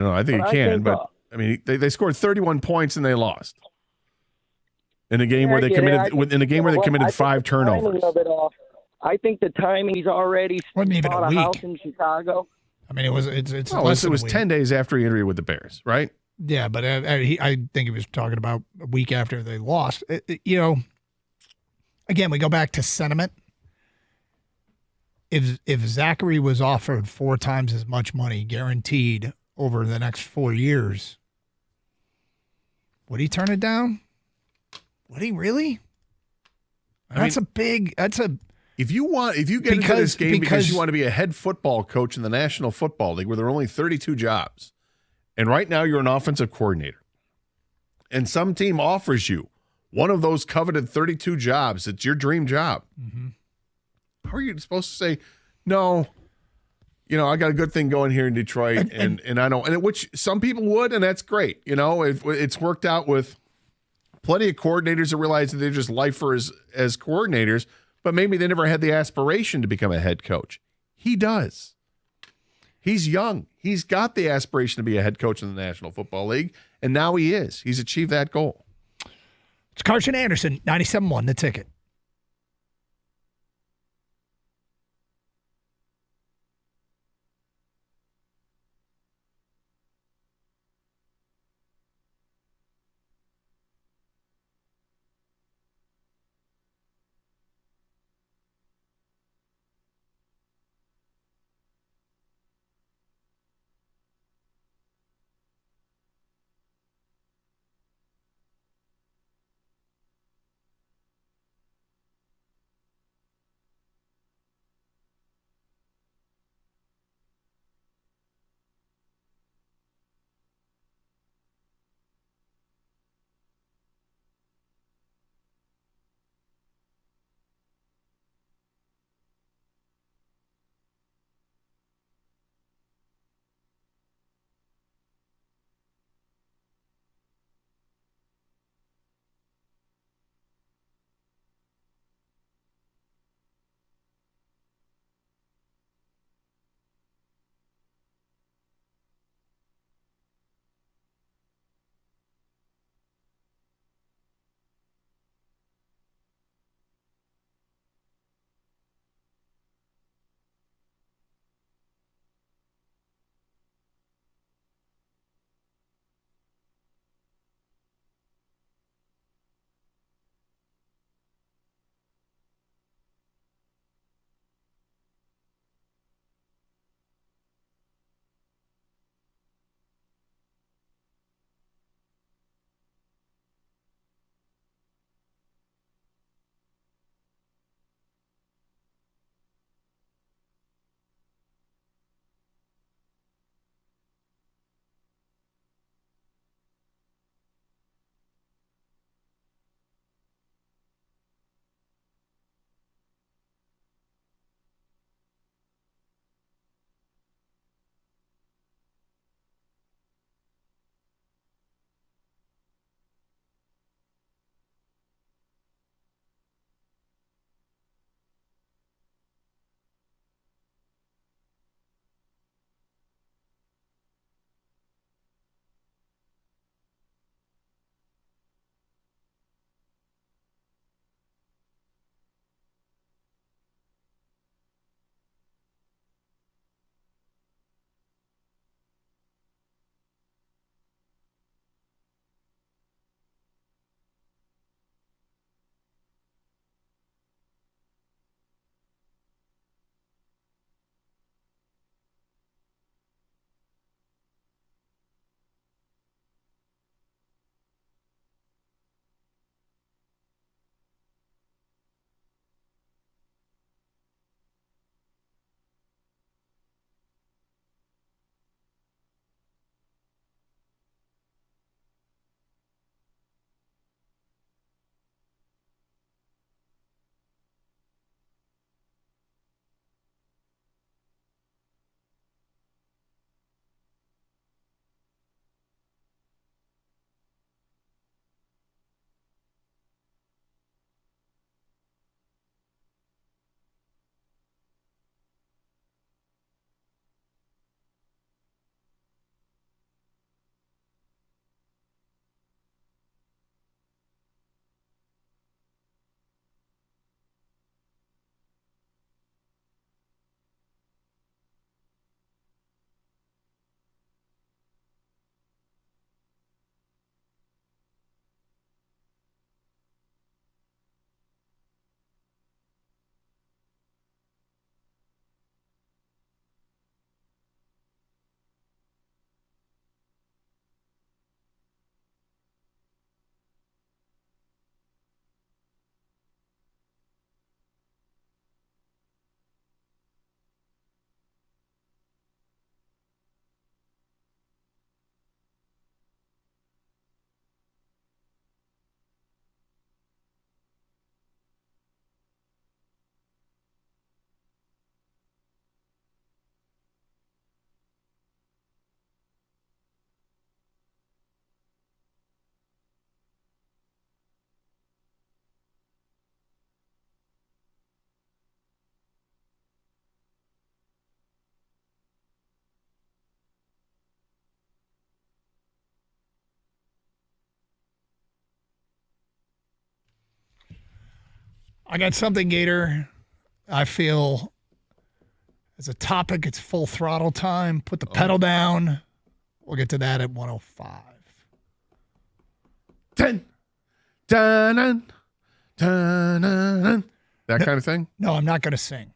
No, I think But he I can, think, but I mean, they scored 31 points and they lost in a game yeah, where I they get it. committed in a game where they committed I think the 5 timing turnovers. of it all. I think the timing. He's already Wasn't even a bought a house week. in Chicago. I mean, it's Well, less it than a was week. 10 days after he interviewed with the Bears, right? Yeah, but I think he was talking about a week after they lost. Again, we go back to sentiment. If Zachary was offered 4 times as much money guaranteed over the next 4 years, would he turn it down? Would he really? If you get into this game because you want to be a head football coach in the National Football League where there are only 32 jobs, and right now you're an offensive coordinator, and some team offers you one of those coveted 32 jobs, it's your dream job. Mm-hmm. How are you supposed to say, no, I got a good thing going here in Detroit, and I don't, and which some people would, and that's great. It's worked out with plenty of coordinators that realize that they're just lifers as coordinators, but maybe they never had the aspiration to become a head coach. He does. He's young. He's got the aspiration to be a head coach in the National Football League, and now he is. He's achieved that goal. It's Carson Anderson, 97.1, The Ticket. I got something, Gator. I feel as a topic, it's full throttle time. Put the pedal down. We'll get to that at 105. 10. Dun, dun, dun. That kind of thing? No, I'm not going to sing.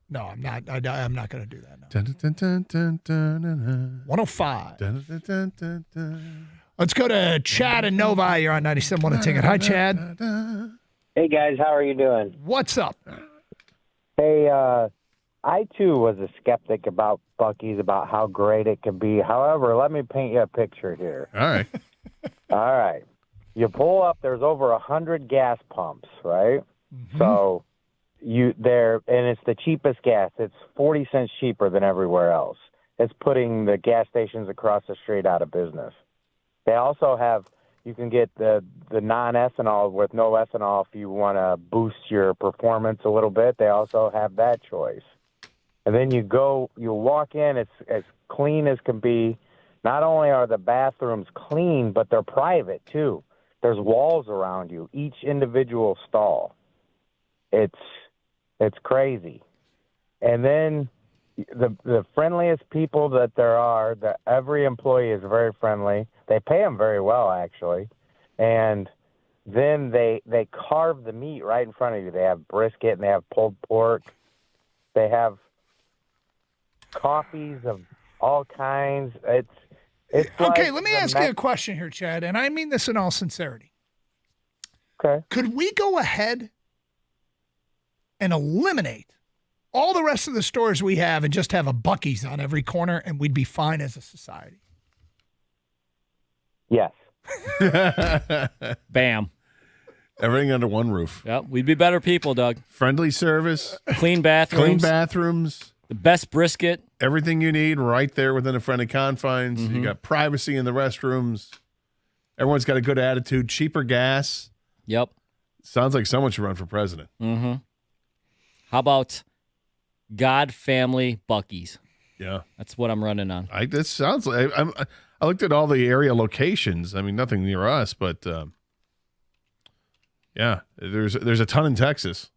No, I'm not. I'm not going to do that. No. Dun, dun, dun, dun, dun, dun, dun. 105. Dun, dun, dun, dun, dun. Let's go to Chad and Novi. You're on 97.1 a ticket. Hi, Chad. Hey guys, how are you doing? What's up? Hey, I too was a skeptic about Bucky's, about how great it could be. However, let me paint you a picture here. All right. All right. You pull up, there's over 100 gas pumps, right? Mm-hmm. So and it's the cheapest gas. It's 40 cents cheaper than everywhere else. It's putting the gas stations across the street out of business. They also have, you can get the non-ethanol with no ethanol if you want to boost your performance a little bit. They also have that choice. And then you walk in, it's as clean as can be. Not only are the bathrooms clean, but they're private too. There's walls around you, each individual stall. It's crazy. And then the friendliest people that there are, every employee is very friendly. They pay them very well, actually. And then they carve the meat right in front of you. They have brisket and they have pulled pork. They have coffees of all kinds. It's Okay, like let me ask you a question here, Chad, and I mean this in all sincerity. Okay. Could we go ahead and eliminate all the rest of the stores we have and just have a Bucky's on every corner and we'd be fine as a society? Yes. Bam. Everything under one roof. Yep, we'd be better people, Doug. Friendly service, Clean bathrooms. clean bathrooms, The best brisket. everything you need right there within the friendly confines. Mm-hmm. You got privacy in the restrooms. Everyone's got a good attitude. Cheaper gas. Yep. Sounds like someone should run for president. Mm-hmm. How about God Family Bucky's? Yeah. That's what I'm running on. This sounds like I looked at all the area locations. I mean, nothing near us, but yeah, there's a ton in Texas.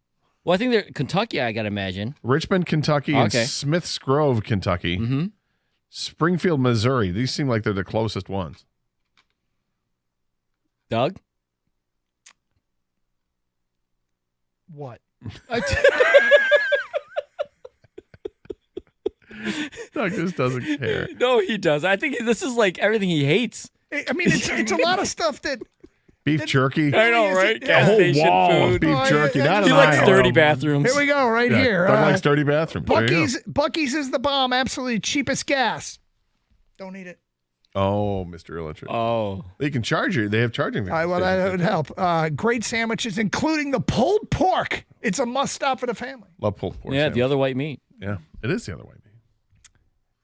Well, I think they're Kentucky, I got to imagine. Richmond, Kentucky, and Okay. Smiths Grove, Kentucky. Mm-hmm. Springfield, Missouri. These seem like they're the closest ones. Doug? What? Doug just doesn't care. No, he does. I think this is like everything he hates. I mean, it's a lot of stuff that. Beef jerky. I know, right? Gas whole station wall of food. beef jerky. Not He an likes aisle. dirty bathrooms. Here we go, right Yeah, here. Doug likes dirty bathrooms. There you go. Bucky's is the bomb. Absolutely cheapest gas. Don't eat it. Oh, Mr. Electric. Oh. They can charge you. They have charging. All right, well, that would help. Great sandwiches, including the pulled pork. It's a must stop for the family. Love pulled pork. Yeah, sandwich. the other white meat. Yeah, it is the other way.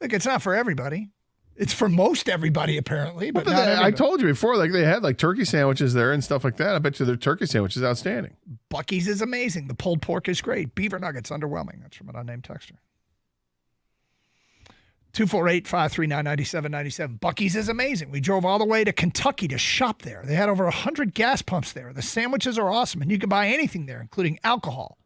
Look, it's not for everybody. It's for most everybody, apparently, but not I everybody. told you before, like they had like turkey sandwiches there and stuff like that. I bet you their turkey sandwich is outstanding. Bucky's is amazing. The pulled pork is great. Beaver nuggets, underwhelming. That's from an unnamed texter. 248-539-9797. Bucky's is amazing. We drove all the way to Kentucky to shop there. They had over 100 gas pumps there. The sandwiches are awesome, and you can buy anything there, including alcohol.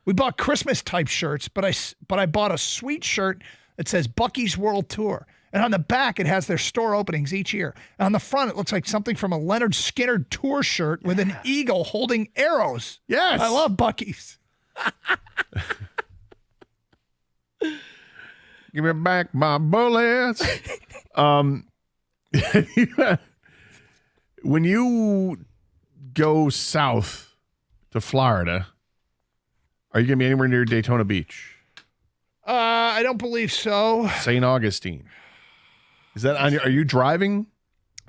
We bought Christmas-type shirts, but I bought a sweet shirt that says Bucky's World Tour. And on the back, it has their store openings each year. And on the front, it looks like something from a Leonard Skinner tour shirt with an eagle holding arrows. Yes. I love Bucky's. Give me back my bullets. When you go south to Florida, are you going to be anywhere near Daytona Beach? I don't believe so. St. Augustine. Is that on your, are you driving?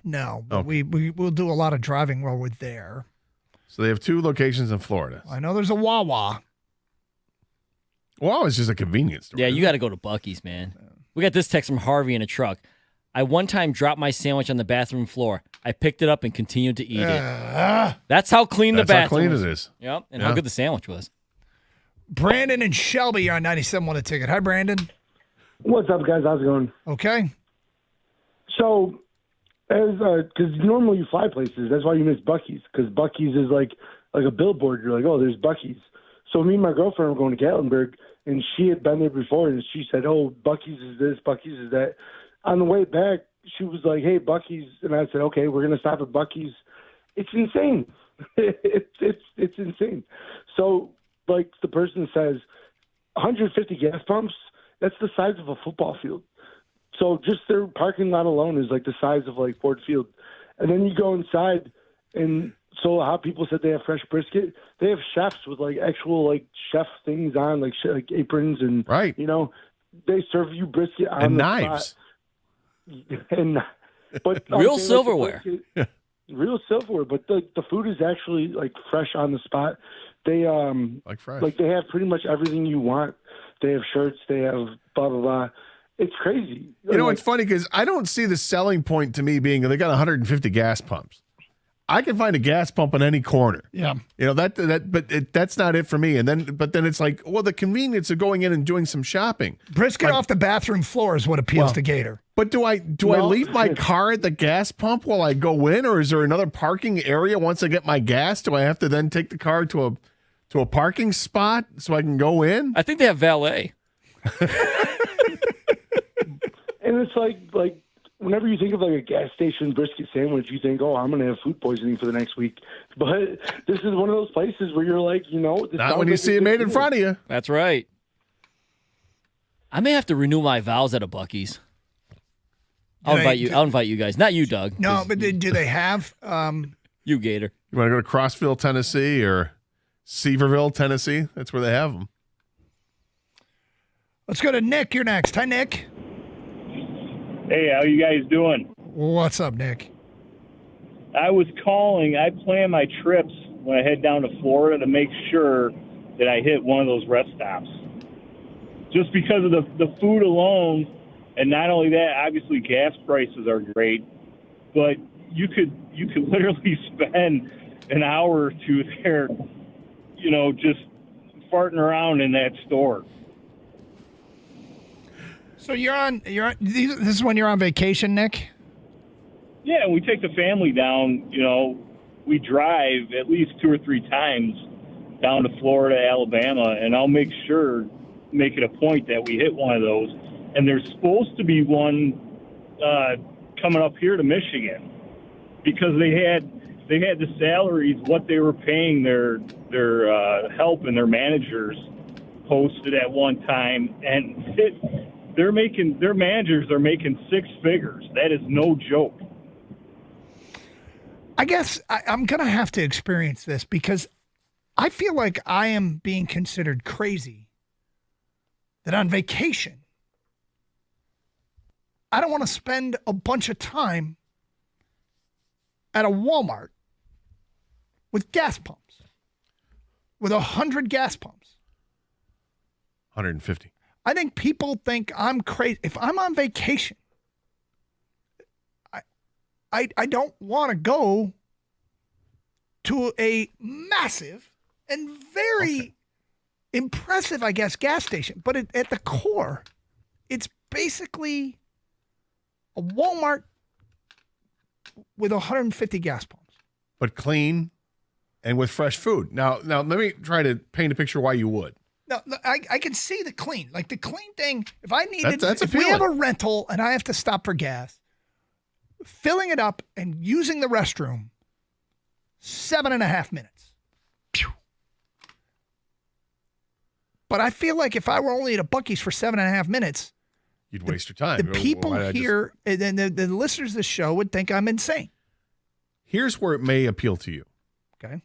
No, but Okay. we'll do a lot of driving while we're there. So they have two locations in Florida. I know there's a Wawa. Well, it's just a convenience store. Yeah, you got to go to Bucky's, man. We got this text from Harvey in a truck. I one time dropped my sandwich on the bathroom floor. I picked it up and continued to eat it. That's how clean That's the how bathroom clean was. it is. Yep, and Yeah. how good the sandwich was. Brandon and Shelby are on 97 a ticket. Hi, Brandon. What's up, guys? How's it going? Okay. So, because normally you fly places, that's why you miss Bucky's, because Bucky's is like like a billboard. You're like, oh, there's Bucky's. So me and my girlfriend were going to Gatlinburg, and she had been there before, and she said, oh, Bucky's is this, Bucky's is that. On the way back, she was like, hey, Bucky's. And I said, okay, we're going to stop at Bucky's. It's insane. It's insane. So, like the person says, 150 gas pumps, that's the size of a football field. So just their parking lot alone is like the size of like Ford Field. And then you go inside, and so how people said they have fresh brisket. They have chefs with like actual like chef things on, like aprons, and right. They serve you brisket on and the knives. Spot. And but real silverware. Real silverware, but the food is actually like fresh on the spot. They like fresh. Like they have pretty much everything you want. They have shirts. They have blah blah blah. It's crazy. It's funny because I don't see the selling point to me being they got 150 gas pumps. I can find a gas pump on any corner. Yeah. That's not it for me. But then it's like, well, the convenience of going in and doing some shopping. Brisket off the bathroom floor is what appeals to Gator. But do I leave my car at the gas pump while I go in, or is there another parking area once I get my gas? Do I have to then take the car to a parking spot so I can go in? I think they have valet. And it's like whenever you think of like a gas station brisket sandwich, you think, oh, I'm going to have food poisoning for the next week. But this is one of those places where you're like, not when you see it made in front of you. That's right. I may have to renew my vows at a Bucky's. I'll invite you guys. Not you, Doug. No, but do they have you, Gator? You want to go to Crossville, Tennessee, or Seaverville, Tennessee? That's where they have them. Let's go to Nick. You're next. Hi, Nick. Hey, how you guys doing? What's up, Nick? I was calling. I plan my trips when I head down to Florida to make sure that I hit one of those rest stops. Just because of the food alone, and not only that, obviously gas prices are great, but you could literally spend an hour or two there, just farting around in that store. So this is when you're on vacation, Nick? Yeah, we take the family down, we drive at least 2 or 3 times down to Florida, Alabama, and I'll make it a point that we hit one of those. And there's supposed to be one coming up here to Michigan because they had the salaries, what they were paying their help and their managers posted at one time, and their managers are making 6 figures. That is no joke. I guess I'm going to have to experience this because I feel like I am being considered crazy that on vacation, I don't want to spend a bunch of time at a Walmart with gas pumps, with 100 gas pumps. 150. I think people think I'm crazy. If I'm on vacation, I don't want to go to a massive and very impressive, I guess, gas station. But at the core, it's basically a Walmart with 150 gas pumps. But clean and with fresh food. Now let me try to paint a picture why you would. No, I can see the clean. Like the clean thing, if I needed, that's if we have a rental and I have to stop for gas, filling it up and using the restroom, 7.5 minutes. Pew. But I feel like if I were only at a Bucky's for 7.5 minutes, you'd waste your time. The people here and the listeners of this show would think I'm insane. Here's where it may appeal to you. Okay.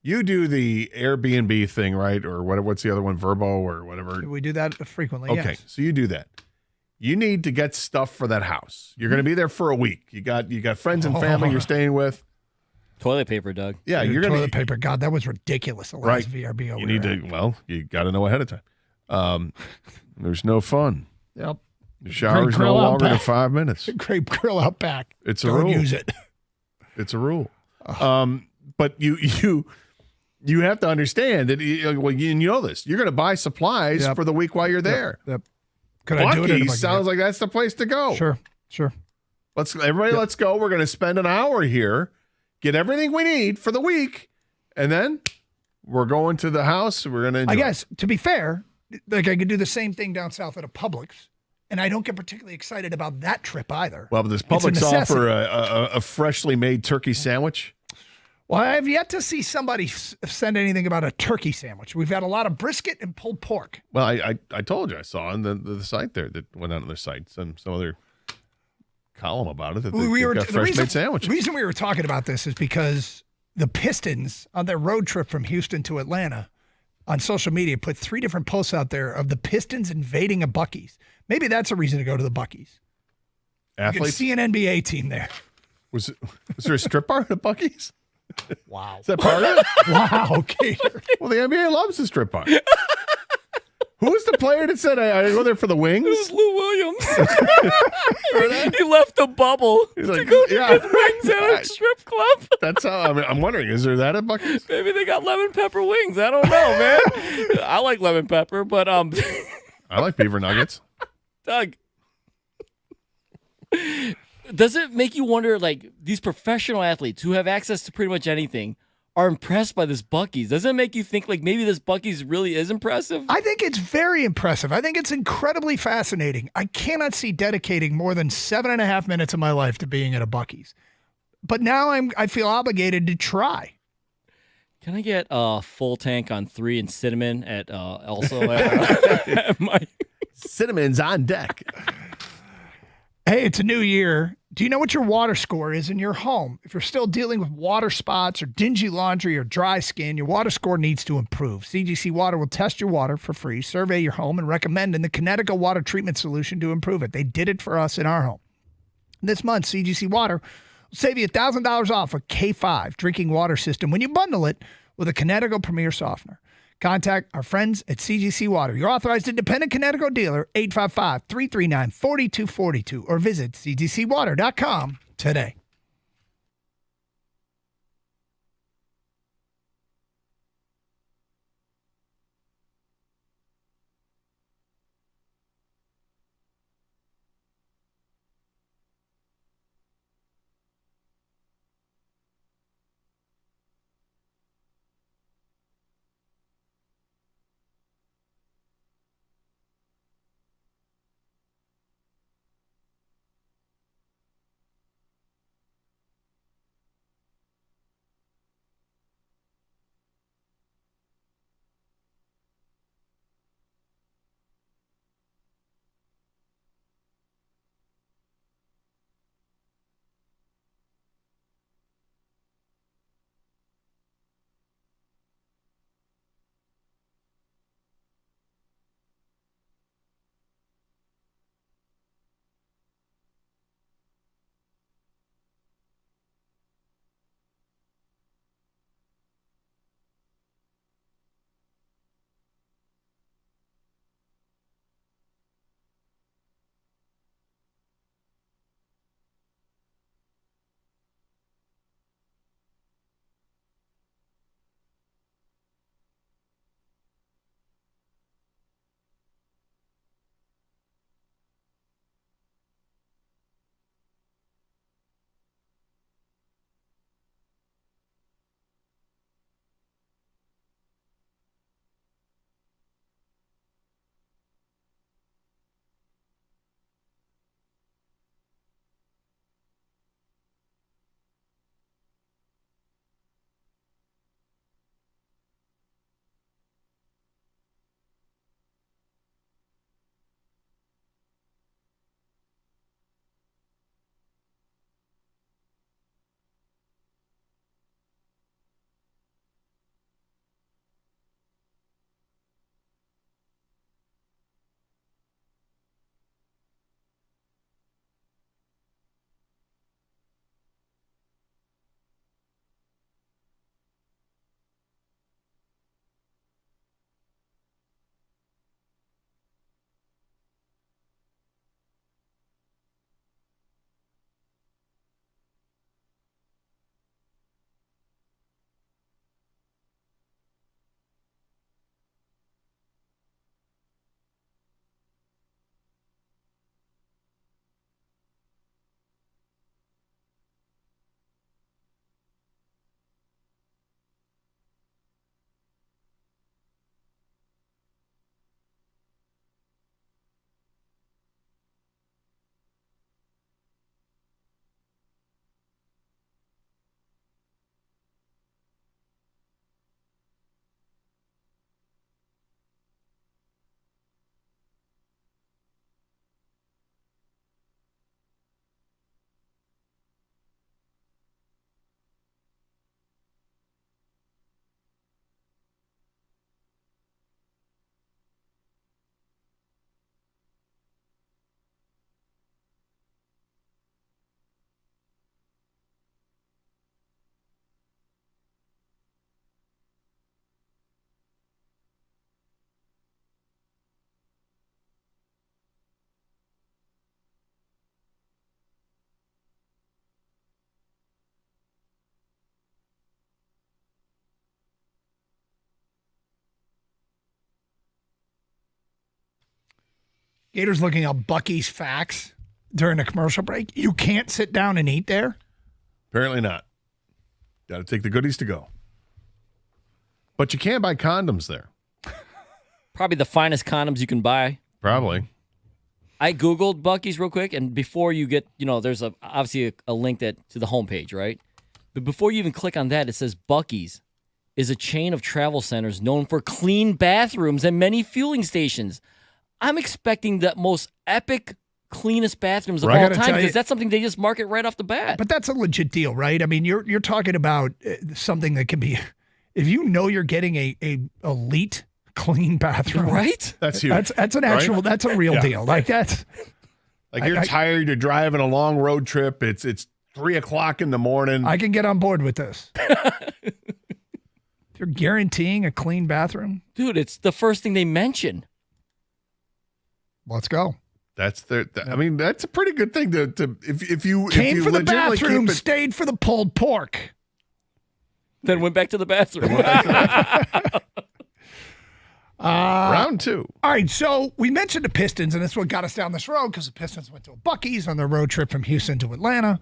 You do the Airbnb thing, right? Or what's the other one? Verbo or whatever. We do that frequently, okay, yes. So you do that. You need to get stuff for that house. You're going to be there for a week. You got friends and family you're staying with. Toilet paper, Doug. Yeah, you're going to toilet paper. God, that was ridiculous. The last VRB over You need to. Well, you got to know ahead of time. There's no fun. Yep. The shower's no longer than 5 minutes. Grape grill out back. It's a Don't rule. use it. It's a rule. But you have to understand that. Well, you know this. You're going to buy supplies for the week while you're there. Yep. Could I do it? Bucky sounds like that's the place to go. Sure. Let's go. We're going to spend an hour here, get everything we need for the week, And then we're going to the house. We're going to enjoy. I guess, to be fair, like I could do the same thing down south at a Publix, and I don't get particularly excited about that trip either. Well, but does It's a Publix necessity. offer a freshly made turkey sandwich? Well, I have yet to see somebody send anything about a turkey sandwich. We've had a lot of brisket and pulled pork. Well, I told you I saw on the site there that went on their site some other column about it that they've got fresh made sandwiches. The reason we were talking about this is because the Pistons on their road trip from Houston to Atlanta on social media put 3 different posts out there of the Pistons invading a Bucky's. Maybe that's a reason to go to the Bucky's. You can Athletes? see an NBA team there. Was there a strip bar at Bucky's? Wow. Is that part of it? Wow, Gator. Well, the NBA loves the strip bar. Who was the player that said, I go there for the wings? It was Lou Williams. He left the bubble He's to like, go to yeah. get wings at a strip club. That's how I'm wondering, is there that at Bucky's? Maybe they got lemon pepper wings. I don't know, man. I like lemon pepper, but I like beaver nuggets. Doug, does it make you wonder, like, these professional athletes who have access to pretty much anything are impressed by this Bucky's? Doesn't it make you think, like, maybe this Bucky's really is impressive? I think it's very impressive. I think it's incredibly fascinating. I cannot see dedicating more than 7.5 minutes of my life to being at a Bucky's. But now I feel obligated to try. Can I get a full tank on 3 and cinnamon at also at my... Cinnamon's on deck. Hey, it's a new year. Do you know what your water score is in your home? If you're still dealing with water spots or dingy laundry or dry skin, your water score needs to improve. CGC Water will test your water for free, survey your home, and recommend an Connecticut water treatment solution to improve it. They did it for us in our home. This month, CGC Water will save you $1,000 off a K5 drinking water system when you bundle it with a Connecticut Premier Softener. Contact our friends at CGC Water, your authorized independent Connecticut dealer, 855-339-4242, or visit cgcwater.com today. Gator's looking up Bucky's facts during a commercial break. You can't sit down and eat there? Apparently not. Got to take the goodies to go. But you can buy condoms there. Probably the finest condoms you can buy. Probably. I Googled Bucky's real quick, and before you get, there's obviously a link to the homepage, right? But before you even click on that, it says Bucky's is a chain of travel centers known for clean bathrooms and many fueling stations. I'm expecting the most epic, cleanest bathrooms of all time because that's something they just market right off the bat. But that's a legit deal, right? I mean, you're talking about something that can be, if you know you're getting a elite clean bathroom, right? That's huge. That's an actual, that's a real deal. Like that's like you're tired, you're driving a long road trip. It's 3:00 in the morning. I can get on board with this. They're guaranteeing a clean bathroom, dude. It's the first thing they mention. Let's go. That's that's a pretty good thing to if you came for the bathroom, keep stayed for the pulled pork, then went back to the bathroom. Round 2. All right, so we mentioned the Pistons, and that's what got us down this road because the Pistons went to a Bucky's on their road trip from Houston to Atlanta,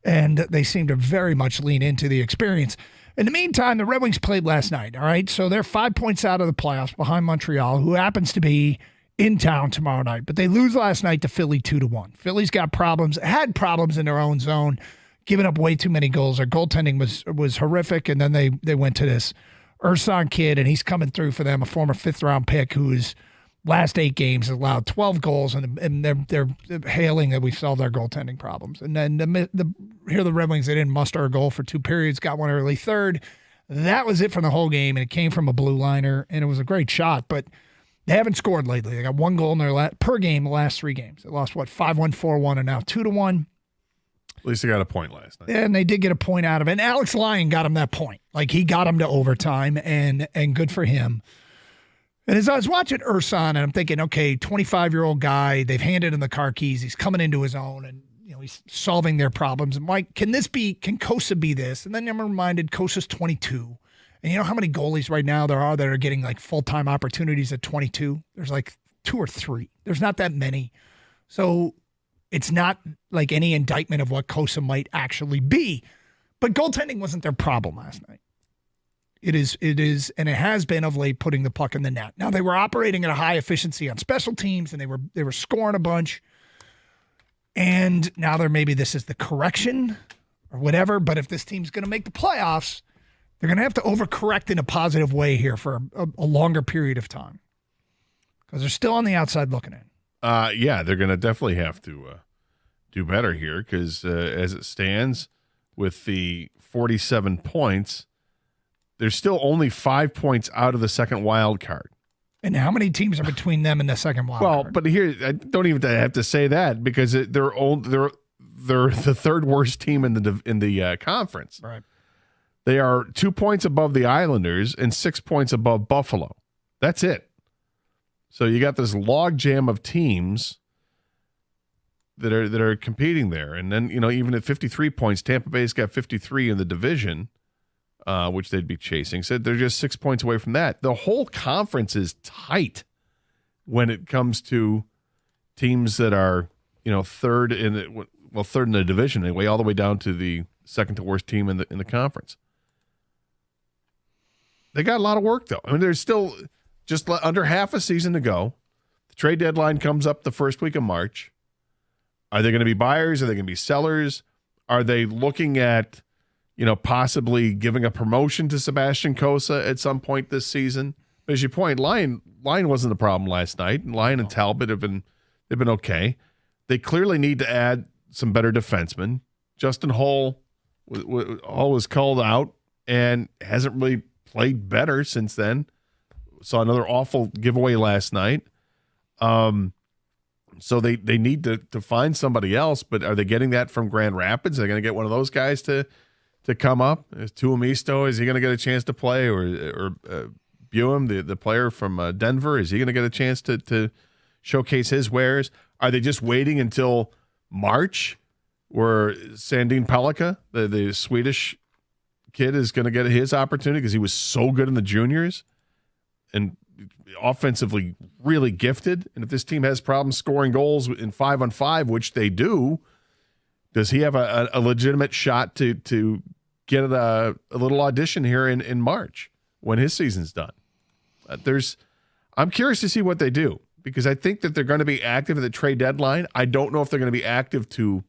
and they seem to very much lean into the experience. In the meantime, the Red Wings played last night, all right? So they're 5 points out of the playoffs behind Montreal, who happens to be in town tomorrow night. But they lose last night to Philly 2-1. Philly's got problems, had problems in their own zone, giving up way too many goals. Their goaltending was horrific, and then they went to this Ursan kid, and he's coming through for them, a former fifth-round pick who's last 8 games has allowed 12 goals, and they're hailing that we solved our goaltending problems. And then here the Red Wings, they didn't muster a goal for 2 periods, got one early third. That was it for the whole game, and it came from a blue liner, and it was a great shot, but they haven't scored lately. They got 1 goal in their per game the last 3 games. They lost, 5-1, 4-1, and now 2-1. At least they got a point last night. And they did get a point out of it. And Alex Lyon got him that point. Like, he got him to overtime, and good for him. And as I was watching Ursan, and I'm thinking, okay, 25-year-old guy, they've handed him the car keys. He's coming into his own, and he's solving their problems. And Mike, can Kosa be this? And then I'm reminded Kosa's 22. And you know how many goalies right now there are that are getting like full-time opportunities at 22? There's like 2 or 3. There's not that many. So it's not like any indictment of what Kosa might actually be. But goaltending wasn't their problem last night. It is, and it has been of late, putting the puck in the net. Now, they were operating at a high efficiency on special teams, and they were scoring a bunch. And now maybe this is the correction or whatever. But if this team's going to make the playoffs, they're going to have to overcorrect in a positive way here for a longer period of time because they're still on the outside looking in. Yeah, they're going to definitely have to do better here because as it stands with the 47 points, they're still only 5 points out of the second wild card. And how many teams are between them and the second wild card? Well, but here, I don't even have to say that because they're the third worst team in the conference. Right. They are 2 points above the Islanders and 6 points above Buffalo. That's it. So you got this log jam of teams that are competing there. And then, even at 53 points, Tampa Bay's got 53 in the division, which they'd be chasing. So they're just 6 points away from that. The whole conference is tight when it comes to teams that are, third in the division anyway, all the way down to the second to worst team in the conference. They got a lot of work, though. I mean, there's still just under half a season to go. The trade deadline comes up the first week of March. Are they going to be buyers? Are they going to be sellers? Are they looking at, possibly giving a promotion to Sebastian Kosa at some point this season? But as you point, Lyon wasn't the problem last night. Lyon and Talbot they've been okay. They clearly need to add some better defensemen. Justin Hull was called out and hasn't really played better since then. Saw another awful giveaway last night. So they need to find somebody else, but are they getting that from Grand Rapids? Are they going to get one of those guys to come up? Is Tuomisto, is he going to get a chance to play? Or Buem, the player from Denver, is he going to get a chance to showcase his wares? Are they just waiting until March where Sandin Pellikka, the Swedish kid, is going to get his opportunity because he was so good in the juniors? And offensively really gifted. And if this team has problems scoring goals in 5-on-5, which they do, does he have a legitimate shot to get a little audition here in March when his season's done? I'm curious to see what they do, because I think that they're going to be active at the trade deadline. I don't know if they're going to be active to